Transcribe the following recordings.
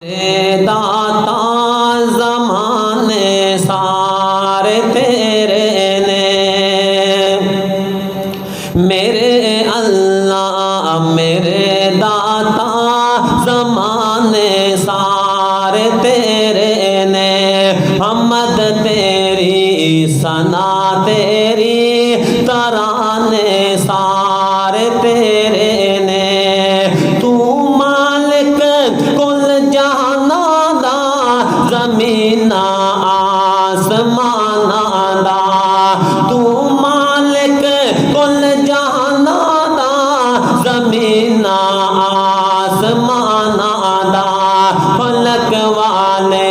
داتا زمانے سارے تیرے نے، میرے اللہ میرے داتا زمانے سارے تیرے نے، حمد تیری ثنا تیری ترانے سارے تیرے نے، تو مالک کل جہانا دا زمین آسمان دا، تو مالک کل جہانا دا زمین آسمان دا، فلک والے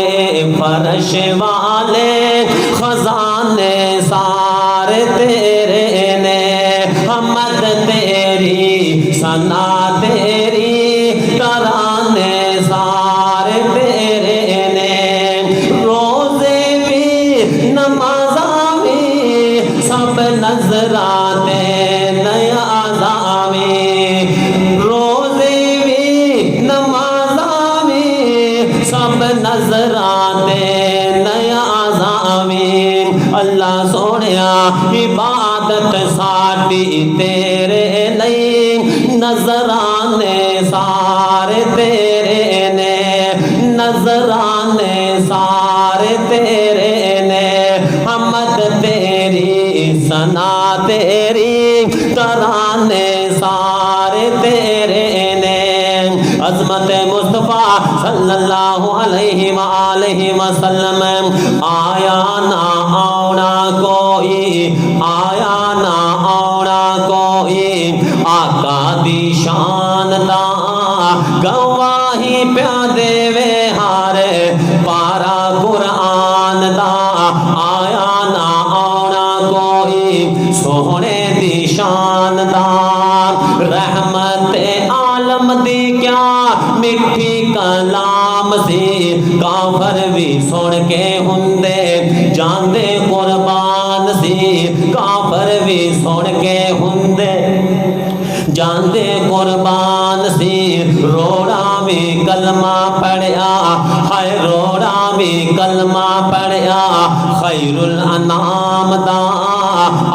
فرش والے خزانے سارے تیرے نے، حمد تیری ثنا تیری ترانے سارے تیرے نے، روزے بھی نمازاں بھی سب نظراتے نیازاں بھی، روزے بھی نمازاں بھی سب نظراتے نیازاں بھی، اللہ سونیا عبادت ساڈی تیرے لئی، نظرانے سارے تیرے نے، نظرانے سارے تیرے نے، حمد تیری ثنا تیری ترانے سارے تیرے نے، عظمت مصطفیٰ صلی اللہ علیہ وآلہ وسلم، آیا نہ آنا کوئی، آیا نہ آنا کوئی، آقا دی شان دا گواہی پیا دے وے ہر پارا قرآن دا، آیا نہ آنا کوئی سونے دی شان دا، رحمت عالم دی کیا مٹھی کلام سی، کافر بھی سن کے ہندے جاندے قربان سی، کافر بھی سن کے ہندے جاندے قربان سی، روڑا بھی کلمہ پڑھیا، ہائے روڑا بھی کلمہ پڑھیا، خیر الانام دا،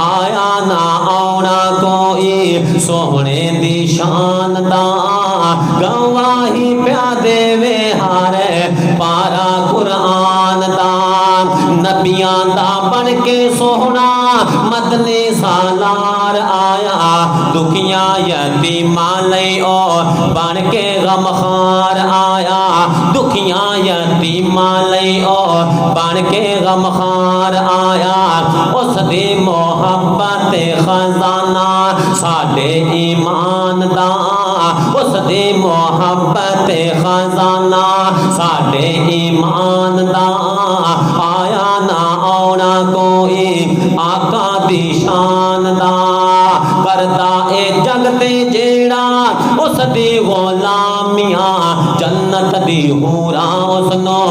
آیا نہ آنا کوئی سونے دی شان دا، گواہی پیا دے وے ہر پارا قرآن دا، نبیاں دا بن کے سونا مدنی سالار آیا، دکھیاں یتیماں لئی او بن کے غمخوار آیا، دکھیاں یتیماں لئی او بن کے غمخوار آیا، اس دی محبت خزانہ ساڈے ایمان دا، اس دی محبت خزانہ ساڈے ایمان دا، آیا نہ آنا کوئی آقا دی شان دا، کردا اے جگ تے جیڑا اس دی غلامیاں، جنت دی حوراں اس نو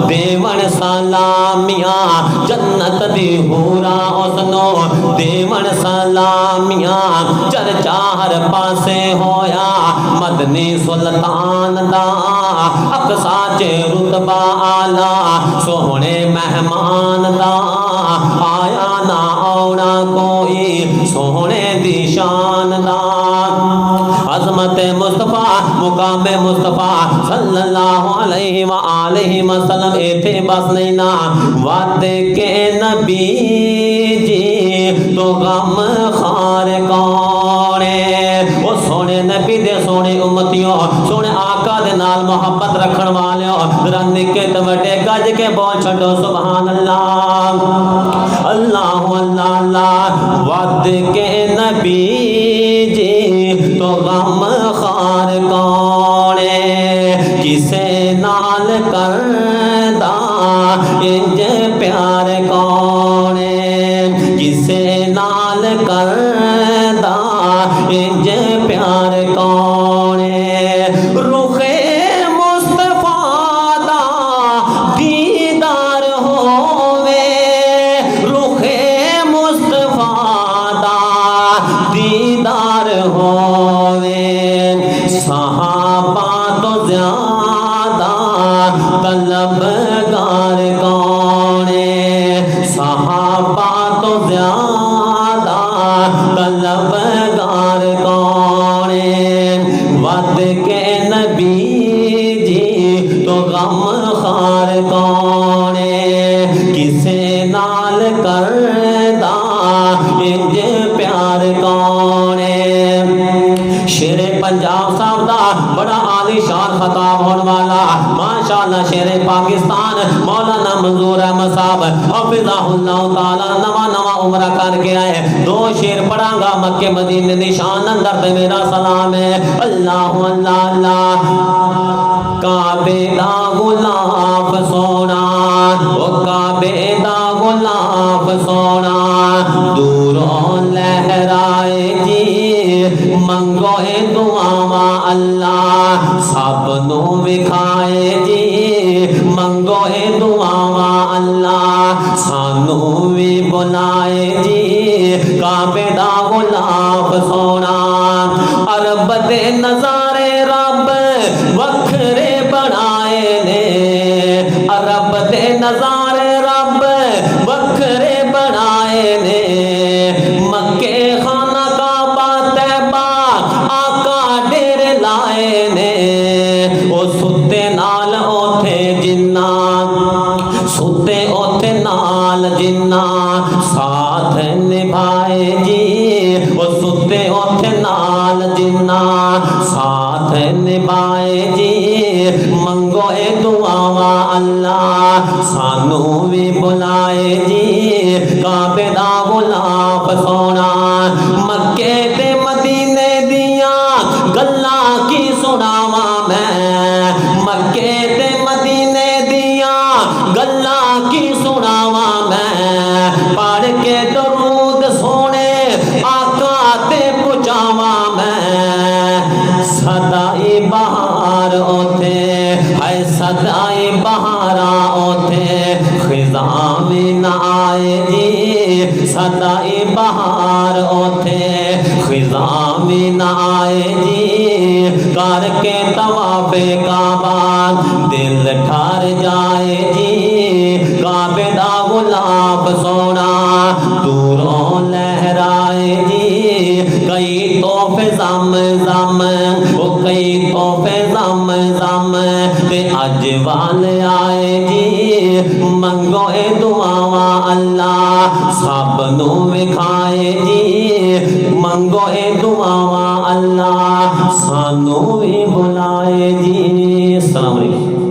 دیون سلامیاں، جنت دی حوراں اس نو دیون سلامیاں، چرچا ہر پاسے ہویا مدنی سلطان دا، اقصا چ رتبہ آلہ سونے مہمان دا، آیا نہ آنا کوئی سونے دی شان دا، عظمت مصطفیٰ مقام مصطفیٰ صلی اللہ علیہ وآلہ وسلم، ایتھے بس نہیں نا، وعد کے نبی جی تو غم خار کونے، وہ سونے نبی دے سونے امتیوں، سونے آقا دے نال محبت رکھن والیوں، ذرا نکے تے وڈے گج کے بول چھڈو سبحان اللہ، اللہ اللہ اللہ، وعد کے نبی جی تو غم خار کونے، کسے نال کردا انج پیار کونے، کسے نال کردا انج پیار کونے، رخ مصطفیٰ دا دیدار ہووے، رخ مصطفیٰ دا دیدار ہووے، صحابہ تو زیادہ طلبگار کون ہے؟ صحابہ تو زیادہ طلبگار کون ہے؟ وعد کے نبی جی تو غم خار کون ہے؟ کسے نال کردہ انج پیار کون ہے؟ شیر پنجاب صاحب دا بڑا عالی شان خطاب ہونے والا ماشاءاللہ شیر پاکستان مولانا منظور احمد صاحب حفظہ اللہ تعالی نواں عمرہ کر کے آئے. دو شیر پڑھاں گا مکہ مدینے دی شان اندر تے میرا سلام ہے. اللہ اللہ اللہ کعبے دا غلاف سونا او کعبے دا غلاف سونا دوروں لہرائے جی منگو دعاواں اللہ سب نو وکھائے جی منگو دعاواں اللہ سانو بھی بلائے جی کعبے دا غلاف سونا. عرب دے نظارے رب وکھرے بنائے نے عرب دے نظارے رب وکھرے بنائے نے مکے خانہ کعبہ طیبہ آقا ڈیر لائے نے او ستے نال اوتھے جنہ ستے اوتھے نال جنہ ساتھ نبھائے جی او ستے اوتھے نال جنہ ساتھ نبھائے جی منگو دعاواں اللہ سانو بھی بلائے جی کعبے دا غلاف سونا. مکے تے مدینے دیاں گلاں کی سناواں میں مکے تے مدینے دیاں گلاں کی سناواں میں پڑھ کے درود سونے آقا تے پہنچاواں میں. صدائی بہار اوتھے ہے صدائی بہاراں اوتھے خزاں بھی نہ آئے جی صدائی بہار اوتھے خزاں بھی نہ آئے جی کر کے طواف کعبہ دل ٹھار جائے جی کعبے دا غلاف سونا دوروں لہرائے جی کئی تحفے زم زم او کئی تحفے زم زم تے اج وال آئے جی منگو دعاواں اللہ سب نو وکھائے جی منگو دعاواں اللہ سانو بھی بلائے جی. السلام علیکم.